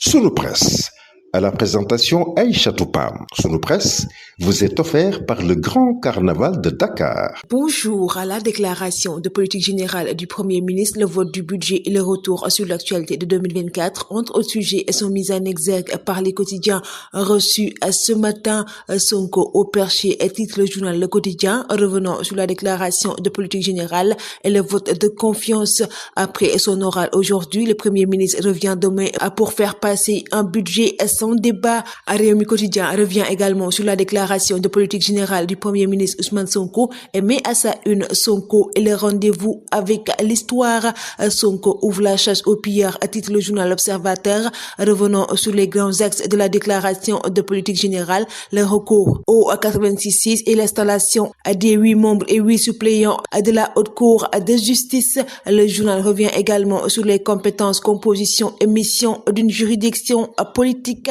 Sunu Presse, à la présentation Aïcha Toupam. Sunu Presse vous est offert par le Grand Carnaval de Dakar. Bonjour. À la déclaration de politique générale du Premier ministre, le vote du budget et le retour sur l'actualité de 2024 entrent au sujet et sont mis en exergue par les quotidiens reçus ce matin. Sonko au perché titre le journal Le Quotidien, revenant sur la déclaration de politique générale et le vote de confiance. Après son oral aujourd'hui, le Premier ministre revient demain pour faire passer un budget sans débat. Rewmi Quotidien revient également sur la déclaration de politique générale du Premier ministre Ousmane Sonko et met à sa une Sonko et le rendez-vous avec l'histoire. Sonko ouvre la chasse aux pillards, titre le journal L'Observateur, revenant sur les grands axes de la déclaration de politique générale, le recours au 86 et l'installation des 8 membres et 8 suppléants de la Haute Cour de justice. Le journal revient également sur les compétences, composition et mission d'une juridiction politique.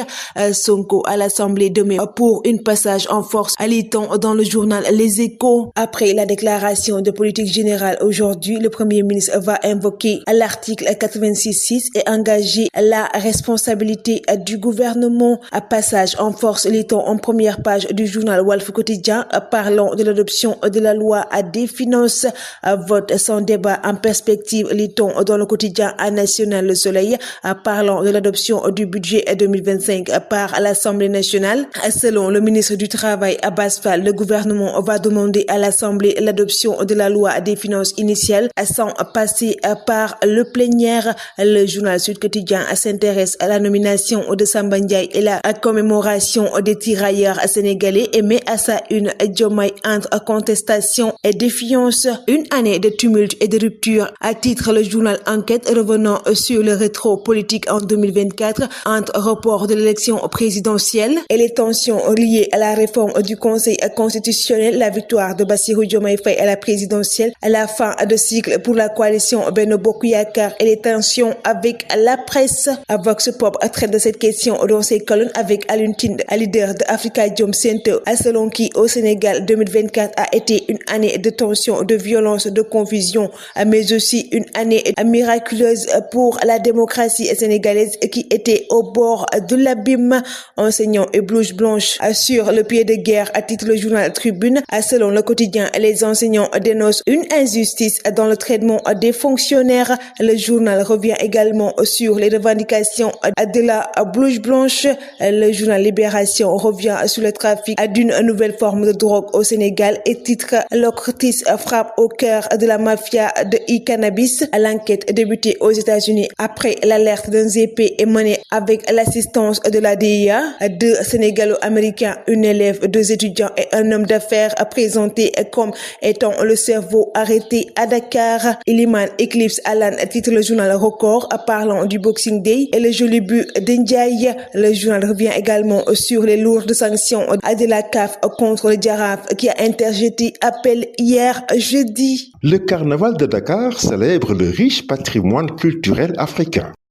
Sonko à l'Assemblée demain pour une passage en force, lit-on dans le journal Les Échos. Après la déclaration de politique générale aujourd'hui, le Premier ministre va invoquer l'article 86 et engager la responsabilité du gouvernement. Passage en force, lit-on en première page du journal Walf Quotidien, parlant de l'adoption de la loi des finances. Vote sans débat en perspective, lit-on dans le quotidien national Le Soleil, parlant de l'adoption du budget 2025 par l'Assemblée nationale. Selon le ministre du Travail Abass Fall, le gouvernement va demander à l'Assemblée l'adoption de la loi des finances initiale sans passer par le plénière. Le journal Sud Quotidien s'intéresse à la nomination de Samba Ndiaye et la commémoration des tirailleurs sénégalais et met à sa une Diomaye entre contestation et défiance. Une année de tumulte et de rupture, à titre le journal Enquête, revenant sur le rétro politique en 2024 entre report de l'élection présidentielle et les tensions liées à la réforme du Conseil constitutionnel, la victoire de Bassirou Diomaye Faye à la présidentielle, à la fin de cycle pour la coalition Benno Bokk Yakaar et les tensions avec la presse. Vox Pop traite de cette question dans ses colonnes avec Alioune Tine, leader de Afrikajom Center, selon qui au Sénégal 2024 a été une année de tension, de violence, de confusion, mais aussi une année miraculeuse pour la démocratie sénégalaise qui était au bord de l'abîme. Enseignants et blouse blanche sur le pied de guerre, à titre le journal Tribune. Selon le quotidien, les enseignants dénoncent une injustice dans le traitement des fonctionnaires. Le journal revient également sur les revendications de la blouse blanche. Le journal Libération revient sur le trafic d'une nouvelle forme de drogue au Sénégal et titre l'OCRTIS frappe au cœur de la mafia de e-cannabis. L'enquête débutée aux États-Unis après l'alerte d'un ZP est menée avec l'assistance de la DIA. 2 Sénégalo-américains, une élève, 2 étudiants et un homme d'affaires présentés comme étant le cerveau arrêté à Dakar. Iliman Eclipse Alan, titre le journal Record, parlant du Boxing Day et le joli but d'Indiaye. Le journal revient également sur les lourdes sanctions de la CAF contre le Jaraaf qui a interjeté appel hier jeudi. Le Carnaval de Dakar célèbre le riche patrimoine culturel africain.